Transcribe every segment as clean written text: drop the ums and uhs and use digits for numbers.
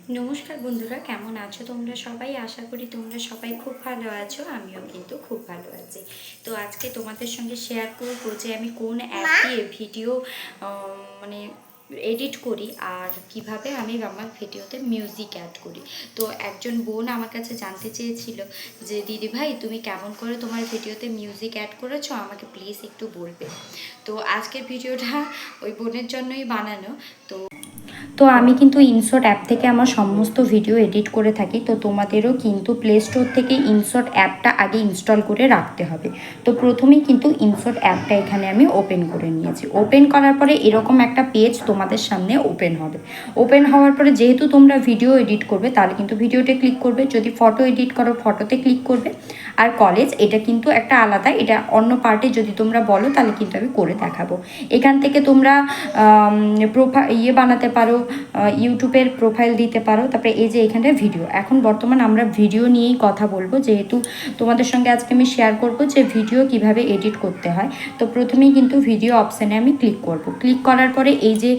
নমস্কার বন্ধুরা, কেমন আছো তোমরা সবাই? আশা করি তোমরা সবাই খুব ভালো আছো। আমিও কিন্তু খুব ভালো আছি। তো আজকে তোমাদের সঙ্গে শেয়ার করবো যে আমি কোন অ্যাপ দিয়ে ভিডিও মানে এডিট করি আর কিভাবে আমি আমার ভিডিওতে মিউজিক অ্যাড করি। তো একজন বোন আমার কাছে জানতে চেয়েছিল যে দিদি ভাই তুমি কেমন করে তোমার ভিডিওতে মিউজিক অ্যাড করেছো, আমাকে প্লিজ একটু বলবে। তো আজকের ভিডিওটা ওই বোনের জন্যই বানানো। তো আমি কিন্তু ইনশট অ্যাপ থেকে আমার সমস্ত ভিডিও এডিট করে থাকি। তো তোমাদেরও কিন্তু প্লে স্টোর থেকে ইনশট অ্যাপটা আগে ইনস্টল করে রাখতে হবে। তো প্রথমেই কিন্তু ইনশট অ্যাপটা এখানে আমি ওপেন করে নিয়েছি। ওপেন করার পরে এরকম একটা পেজ তোমাদের সামনে ওপেন হবে। ওপেন হওয়ার পরে যেহেতু তোমরা ভিডিও এডিট করবে তাহলে কিন্তু ভিডিওতে ক্লিক করবে, যদি ফটো এডিট করো ফটোতে ক্লিক করবে। আর কলেজ এটা কিন্তু একটা আলাদা, এটা অন্য পার্টে যদি তোমরা বলো তাহলে কিন্তু আমি করে দেখাবো। এখান থেকে তোমরা বানাতে পারো, ইউটিউবের প্রোফাইল দিতে পারো। তারপরে এই যে এখানে ভিডিও, এখন বর্তমান আমরা ভিডিও নিয়েই কথা বলবো, যেহেতু তোমাদের সঙ্গে আজকে আমি শেয়ার করব যে ভিডিও কিভাবে এডিট করতে হয়। তো প্রথমেই কিন্তু ভিডিও অপশানে আমি ক্লিক করব। ক্লিক করার পরে এই যে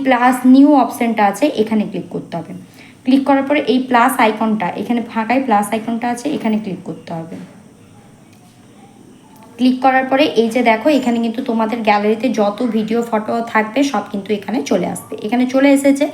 প্লাস নিউ অপশানটা আছে এখানে ক্লিক করতে হবে। ক্লিক করার পরে এই প্লাস আইকনটা, এখানে ফাঁকায় প্লাস আইকনটা আছে, এখানে ক্লিক করতে হবে। ক্লিক করার পরে এই যে দেখো এখানে কিন্তু তোমাদের গ্যালারিতে যত ভিডিও ফটো থাকবে সব কিন্তু এখানে চলে আসবে। এখানে চলে এসেছে।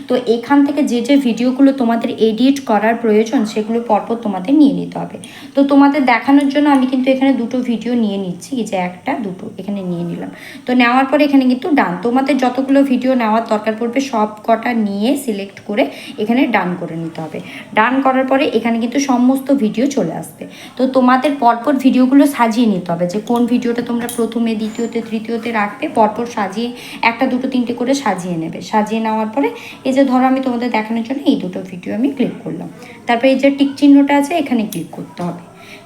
তো এখান থেকে যে যে ভিডিওগুলো তোমাদের এডিট করার প্রয়োজন সেগুলো পরপর তোমাদের নিয়ে নিতে হবে। তো তোমাদের দেখানোর জন্য আমি কিন্তু এখানে দুটো ভিডিও নিয়ে নিচ্ছি, এই যে একটা দুটো এখানে নিয়ে নিলাম। তো নেওয়ার পরে এখানে কিন্তু ডান, তোমাদের যতগুলো ভিডিও নেওয়ার দরকার পড়বে সব কটা নিয়ে সিলেক্ট করে এখানে ডান করে নিতে হবে। ডান করার পরে এখানে কিন্তু সমস্ত ভিডিও চলে আসবে। তো তোমাদের পরপর ভিডিওগুলো সাজিয়ে নিতে হবে, যে কোন ভিডিওটা তোমরা প্রথমে, দ্বিতীয়তে, তৃতীয়তে রাখবে, পরপর সাজিয়ে একটা দুটো তিনটে করে সাজিয়ে নেবে। সাজিয়ে নেওয়ার পরে এই যে ধরো আমি তোমাদের দেখানোর জন্য এই দুটো ভিডিও আমি ক্লিক করলাম। তারপরে এই যে টিক চিহ্নটা আছে এখানে ক্লিক করতে হবে।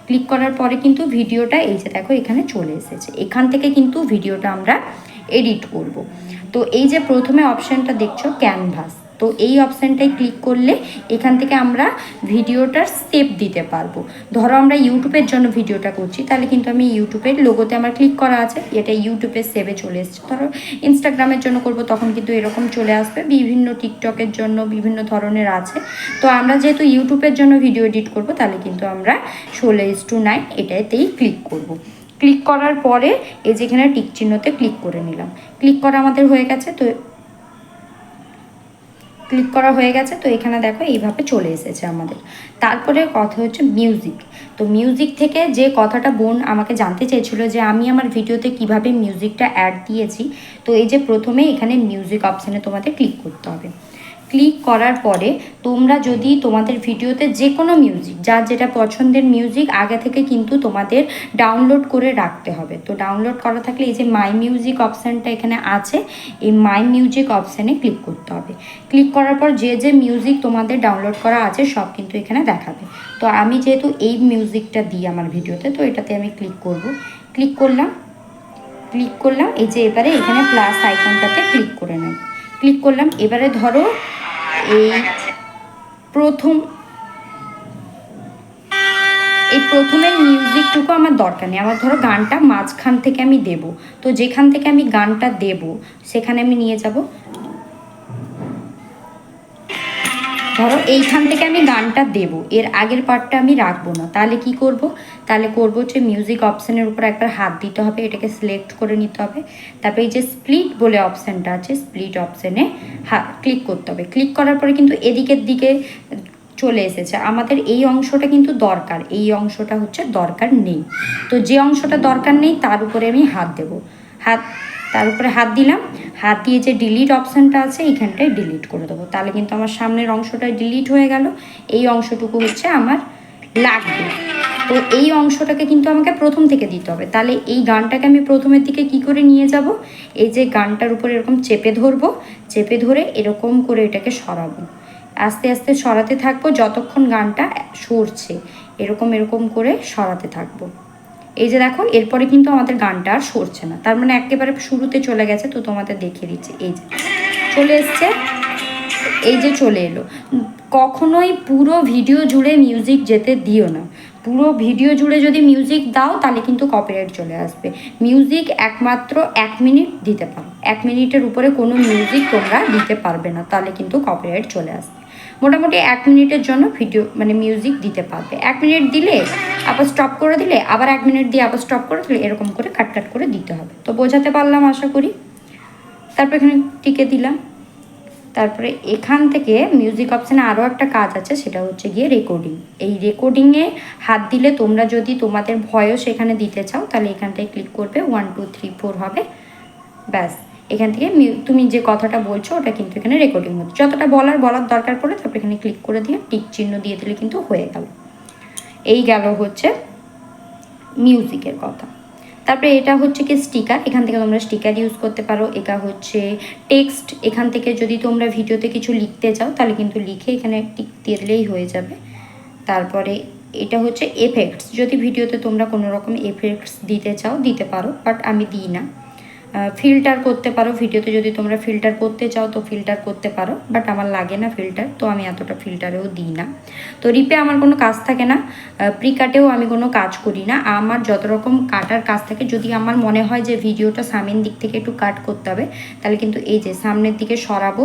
ক্লিক করার পরে কিন্তু ভিডিওটা এই যে দেখো এখানে চলে এসেছে। এখান থেকে কিন্তু ভিডিওটা আমরা এডিট করব। তো এই যে প্রথমে অপশানটা দেখছো ক্যানভাস, তো এই অপশানটায় ক্লিক করলে এখান থেকে আমরা ভিডিওটার স্টেপ দিতে পারবো। ধরো আমরা ইউটিউবের জন্য ভিডিওটা করছি, তাহলে কিন্তু আমি ইউটিউবের লোগোতে আমার ক্লিক করা আছে, এটা ইউটিউবের সেভে চলে এসছে। ধরো ইনস্টাগ্রামের জন্য করব তখন কিন্তু এরকম চলে আসবে, বিভিন্ন টিকটকের জন্য বিভিন্ন ধরনের আছে। তো আমরা যেহেতু ইউটিউবের জন্য ভিডিও এডিট করব তাহলে কিন্তু আমরা 16:9 এটাতেই ক্লিক করব। ক্লিক করার পরে এই যেখানে টিক চিহ্নতে ক্লিক করে নিলাম। ক্লিক করা আমাদের হয়ে গেছে। তো ক্লিক করা হয়ে গেছে। তো এখানে দেখো এইভাবে চলে এসেছে আমাদের। তারপরে কথা হচ্ছে মিউজিক। তো মিউজিক থেকে যে কথাটা বোন আমাকে জানতে চেয়েছিল যে আমি আমার ভিডিওতে কিভাবে মিউজিকটা অ্যাড দিয়েছি। তো এই যে প্রথমে এখানে মিউজিক অপশানে তোমাদের ক্লিক করতে হবে। ক্লিক করার পরে তোমরা যদি তোমাদের ভিডিওতে যে কোনো মিউজিক, যার যেটা পছন্দের মিউজিক আগে থেকে কিন্তু তোমাদের ডাউনলোড করে রাখতে হবে। তো ডাউনলোড করা থাকলে এই যে মাই মিউজিক অপশানটা এখানে আছে, এই মাই মিউজিক অপশানে ক্লিক করতে হবে। ক্লিক করার পর যে যে মিউজিক তোমাদের ডাউনলোড করা আছে সব কিন্তু এখানে দেখাবে। তো আমি যেহেতু এই মিউজিকটা দিই আমার ভিডিওতে, তো এটাতে আমি ক্লিক করব। ক্লিক করলাম। এই যে এবারে এখানে প্লাস আইকনটাতে ক্লিক করে নেব। ক্লিক করলাম। এবারে ধরো প্রথম এই প্রথমের মিউজিকটুকু আমার দরকার নেই, আমার ধরো গানটা মাঝখান থেকে আমি দেব। তো যেখান থেকে আমি গানটা দেব সেখানে আমি নিয়ে যাব। ধরো এইখান থেকে আমি গানটা দেব, এর আগের পার্টটা আমি রাখবো না। তাহলে কি করব? তাহলে করবো হচ্ছে মিউজিক অপশানের উপর একবার হাত দিতে হবে, এটাকে সিলেক্ট করে নিতে হবে। তারপরে এই যে স্প্লিট বলে অপশানটা আছে, স্প্লিট অপশানে ক্লিক করতে হবে। ক্লিক করার পরে কিন্তু এদিকের দিকে চলে এসেছে। আমাদের এই অংশটা কিন্তু দরকার, এই অংশটা হচ্ছে দরকার নেই। তো যে অংশটা দরকার নেই তার উপরে আমি হাত দেব। তার উপরে হাত দিলাম। হাত দিয়ে যে ডিলিট অপশানটা আছে এইখানটায় ডিলিট করে দেবো। তাহলে কিন্তু আমার সামনের অংশটা ডিলিট হয়ে গেল। এই অংশটুকু হচ্ছে আমার লাগবে। তো এই অংশটাকে কিন্তু আমাকে প্রথম থেকে দিতে হবে। তাহলে এই গানটাকে আমি প্রথমের দিকে কি করে নিয়ে যাব? এই যে গানটার উপরে এরকম চেপে ধরবো, চেপে ধরে এরকম করে এটাকে সরাবো। আস্তে আস্তে সরাতে থাকবো যতক্ষণ গানটা সরছে, এরকম করে সরাতে থাকবো। এই যে দেখো এরপরে কিন্তু আমাদের গানটা আর সরছে না, তার মানে একেবারে শুরুতে চলে গেছে। তো তোমাদের দেখিয়ে দিচ্ছি, এই যে চলে এসছে, এই যে চলে এলো। কখনোই পুরো ভিডিও জুড়ে মিউজিক যেতে দিও না। পুরো ভিডিও জুড়ে যদি মিউজিক দাও তাহলে কিন্তু কপিরাইট চলে আসবে। মিউজিক একমাত্র 1 মিনিট দিতে পারো, 1 মিনিটের উপরে কোনো মিউজিক তোমরা দিতে পারবে না, তাহলে কিন্তু কপিরাইট চলে আসবে। মোটামুটি 1 মিনিটের জন্য ভিডিও মানে মিউজিক দিতে পারবে। 1 মিনিট দিলে আবার স্টপ করে দিলে, আবার 1 মিনিট দিয়ে আবার স্টপ করে দিলে, এরকম করে কাট কাট করে দিতে হবে। তো বোঝাতে পারলাম আশা করি। তারপর এখানে টিকে দিলাম। তারপরে এখান থেকে মিউজিক অপশানে আরও একটা কাজ আছে, সেটা হচ্ছে গিয়ে রেকর্ডিং। এই রেকর্ডিংয়ে হাত দিলে তোমরা যদি তোমাদের ভয়েস এখানে দিতে চাও তাহলে এখানটায় ক্লিক করবে, 1 2 3 4 হবে, ব্যাস। এখান থেকে তুমি যে কথাটা বলছো ওটা কিন্তু এখানে রেকর্ডিং হচ্ছে। যতটা বলার দরকার পড়ে তারপরে এখানে ক্লিক করে দিয়ে টিক চিহ্ন দিয়ে দিলে কিন্তু হয়ে গেল। এই গেল হচ্ছে মিউজিকের কথা। তারপরে এটা হচ্ছে কি স্টিকার, এখান থেকে তোমরা স্টিকার ইউজ করতে পারো। এটা হচ্ছে টেক্সট, এখান থেকে যদি তোমরা ভিডিওতে কিছু লিখতে চাও তাহলে কিন্তু লিখে এখানে টিক দিয়ে দিলেই হয়ে যাবে। তারপরে এটা হচ্ছে এফেক্টস, যদি ভিডিওতে তোমরা কোনো রকম এফেক্টস দিতে চাও দিতে পারো, বাট আমি দিই না। ফিল্টার করতে পারো, ভিডিওতে যদি তোমরা ফিল্টার করতে চাও তো ফিল্টার করতে পারো, বাট আমার লাগে না ফিল্টার, তো আমি এতটা ফিল্টারেও দিই না। তো রিপে আমার কোনো কাজ থাকে না, প্রি কাটেও আমি কোনো কাজ করি না। আমার যত রকম কাটার কাজ থাকে, যদি আমার মনে হয় যে ভিডিওটা সামনের দিক থেকে একটু কাট করতে হবে তাহলে কিন্তু এই যে সামনের দিকে সরাবো,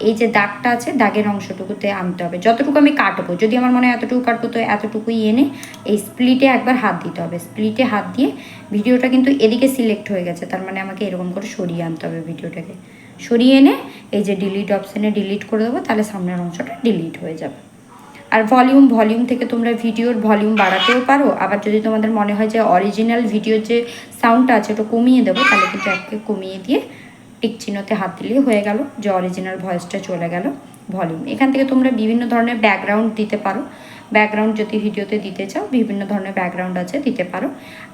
এই যে দাগটা আছে দাগের অংশটুকুতে আনতে হবে। যতটুকু আমি কাটবো, যদি আমার মনে হয় এতটুকু কাটবো তো এতটুকুই এনে এই স্প্লিটে একবার হাত দিতে হবে। স্প্লিটে হাত দিয়ে ভিডিওটা কিন্তু এদিকে সিলেক্ট হয়ে গেছে, তার মানে আমাকে এরকম করে সরিয়ে আনতে হবে। ভিডিওটাকে সরিয়ে এনে এই যে ডিলিট অপশানে ডিলিট করে দেবো, তাহলে সামনের অংশটা ডিলিট হয়ে যাবে। আর ভলিউম থেকে তোমরা ভিডিওর ভলিউম বাড়াতেও পারো। আবার যদি তোমাদের মনে হয় যে অরিজিনাল ভিডিওর যে সাউন্ডটা আছে ওটা কমিয়ে দেবো, তাহলে কিন্তু একে কমিয়ে দিয়ে টিক চিহ্নতে হাত দিলেই হয়ে গেল, যে অরিজিনাল ভয়েসটা চলে গেল ভলিউম। এখান থেকে তোমরা বিভিন্ন ধরনের ব্যাকগ্রাউন্ড দিতে পারো। ব্যাকগ্রাউন্ড যদি ভিডিওতে দিতে চাও বিভিন্ন ধরনের ব্যাকগ্রাউন্ড আছে, দিতে পারো।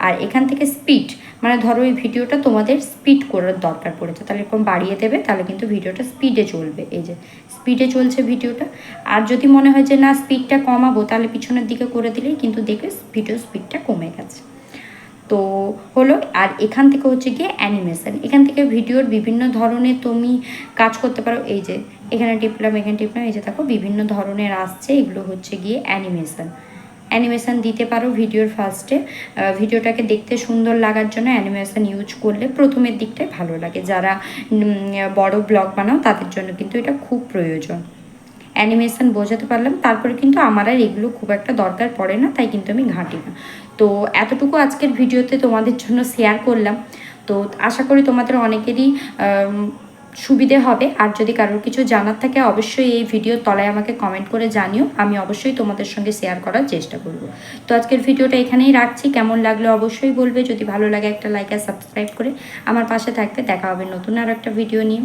আর এখান থেকে স্পিড, মানে ধরো এই ভিডিওটা তোমাদের স্পিড করার দরকার পড়েছে, তাহলে এরকম বাড়িয়ে দেবে, তাহলে কিন্তু ভিডিওটা স্পিডে চলবে। এই যে স্পিডে চলছে ভিডিওটা। আর যদি মনে হয় যে না স্পিডটা কমাবো, তাহলে পিছনের দিকে করে দিলেই কিন্তু দেখবে ভিডিও স্পিডটা কমে গেছে। তো হলো। আর এখান থেকে হচ্ছে গিয়ে অ্যানিমেশন, এখান থেকে ভিডিওর বিভিন্ন ধরনের তুমি কাজ করতে পারো। এই যে এখানে টিপলাম, এখানে টিপলাম, এই যে দেখো বিভিন্ন ধরনের আসছে, এগুলো হচ্ছে গিয়ে অ্যানিমেশন দিতে পারো ভিডিওর ফার্স্টে। ভিডিওটাকে দেখতে সুন্দর লাগার জন্য অ্যানিমেশন ইউজ করলে প্রথমের দিকটায় ভালো লাগে। যারা বড় ব্লগ বানাও তাদের জন্য কিন্তু এটা খুব প্রয়োজন। অ্যানিমেশন বোঝাতে পারলাম। তারপরে কিন্তু আমার আর এগুলো খুব একটা দরকার পড়ে না, তাই কিন্তু আমি ঘাঁটি না। তো এতটুকু আজকের ভিডিওতে তোমাদের জন্য শেয়ার করলাম। তো আশা করি তোমাদের অনেকেরই সুবিধে হবে। আর যদি কারোর কিছু জানার থাকে অবশ্যই এই ভিডিওর তলায় আমাকে কমেন্ট করে জানিও, আমি অবশ্যই তোমাদের সঙ্গে শেয়ার করার চেষ্টা করব। তো আজকের ভিডিওটা এখানেই রাখছি। কেমন লাগলো অবশ্যই বলবে। যদি ভালো লাগে একটা লাইক আর সাবস্ক্রাইব করে আমার পাশে থাকবে। দেখা হবে নতুন আর একটা ভিডিও নিয়ে।